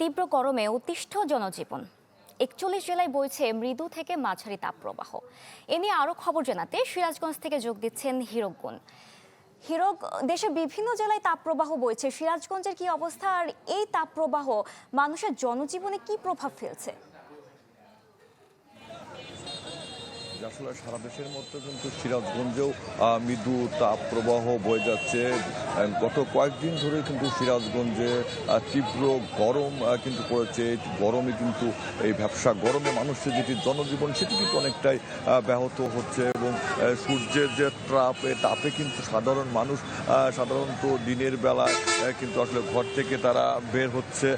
তীব্র গরমে অতিষ্ঠ জনজীবন। ৪১ জেলায় বইছে মৃদু থেকে মাঝারি তাপপ্রবাহ। এ নিয়ে আরও খবর জানাতে সিরাজগঞ্জ থেকে যোগ দিচ্ছেন হীরক গুণ। হীরক, দেশের বিভিন্ন জেলায় তাপপ্রবাহ বইছে, সিরাজগঞ্জের কি অবস্থা, আর এই তাপপ্রবাহ মানুষের জনজীবনে কি প্রভাব ফেলছে? আসলে সারা দেশের মধ্যে কিন্তু সিরাজগঞ্জেও মৃদু তাপপ্রবাহ বয়ে যাচ্ছে। গত কয়েকদিন ধরে কিন্তু সিরাজগঞ্জে তীব্র গরম কিন্তু পড়েছে। গরমে কিন্তু এই ব্যবসা গরমে মানুষের যেটি জনজীবন সেটি কিন্তু অনেকটাই ব্যাহত হচ্ছে এবং সূর্যের যে তাপে কিন্তু সাধারণ মানুষ সাধারণত দিনের বেলায় কিন্তু আসলে ঘর থেকে তারা বের হচ্ছে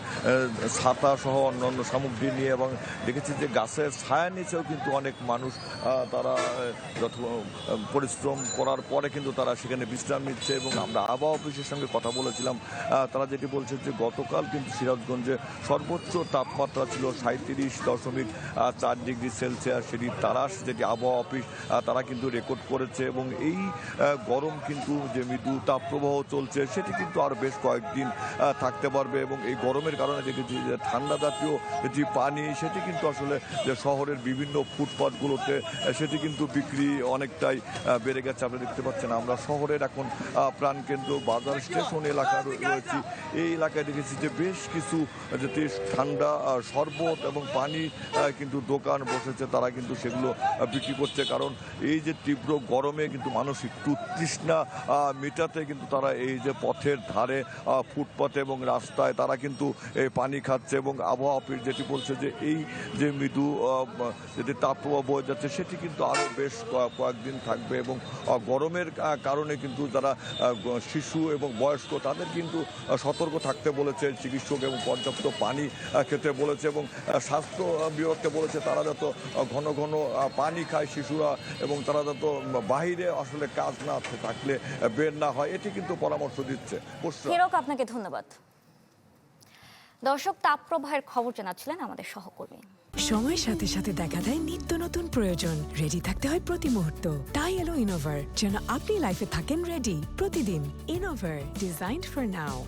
ছাতা সহ অন্যান্য সামগ্রী নিয়ে, এবং দেখেছি যে গাছের ছায়া নিচেও কিন্তু অনেক মানুষ তারা যত পরিশ্রম করার পরে কিন্তু তারা সেখানে বিশ্রাম নিচ্ছে। এবং আমরা আবহাওয়া অফিসের সঙ্গে কথা বলেছিলাম, তারা যেটি বলছে যে গতকাল কিন্তু সিরাজগঞ্জে সর্বোচ্চ তাপমাত্রা ছিল 37.4 ডিগ্রি সেলসিয়াস। সেটি তারাস যেটি আবহাওয়া অফিস তারা কিন্তু রেকর্ড করেছে। এবং এই গরম কিন্তু যে মৃদু তাপপ্রবাহ চলছে সেটি কিন্তু আর বেশ কয়েকদিন থাকতে পারবে। এবং এই গরমের কারণে দেখেছি যে ঠান্ডা জাতীয় যে পানি সেটি কিন্তু আসলে যে শহরের বিভিন্ন ফুটপাথগুলোতে সেটি কিন্তু বিক্রি অনেকটাই বেড়ে গেছে। আপনি দেখতে পাচ্ছেন আমরা শহরের এখন প্রাণকেন্দ্র বাজার স্টেশন এলাকা রয়েছি। এই এলাকায় দেখেছি যে বেশ কিছু যেটি ঠান্ডা শরবত এবং পানি কিন্তু দোকান বসেছে, তারা কিন্তু সেগুলো বিক্রি করছে। কারণ এই যে তীব্র গরমে কিন্তু মানুষ একটু তৃষ্ণা মেটাতে কিন্তু তারা এই যে পথের ধারে ফুটপাথে এবং রাস্তায় তারা কিন্তু এই পানি খাচ্ছে। এবং আবহাওয়া অফিস যেটি বলছে যে এই যে মৃদু যেটি তাপপ্রবাহ বয়ে যাচ্ছে সেটি কিন্তু আরও বেশ কয়েকদিন থাকবে। এবং গরমের কারণে কিন্তু যারা শিশু এবং বয়স্ক তাদের কিন্তু সতর্ক থাকতে বলেছে চিকিৎসক, এবং পর্যাপ্ত পানি খেতে বলেছে। এবং স্বাস্থ্য বিভাগকে বলেছে তারা যত ঘন ঘন পানি খায় শিশুরা, এবং তারা যত বাহিরে আসলে কাজ না থাকলে বের না হয়, এটি কিন্তু পরামর্শ দিচ্ছে। হীরক, আপনাকে ধন্যবাদ। দর্শক, তাপপ্রবাহের খবর জানাচ্ছিলেন আমাদের সহকর্মী। সময়ের সাথে সাথে দেখা দেয় নিত্য নতুন প্রয়োজন। রেডি থাকতে হয় প্রতি মুহূর্ত। তাই এলো ইনোভার, যেন আপনি লাইফে থাকেন রেডি প্রতিদিন। Innova, designed for now.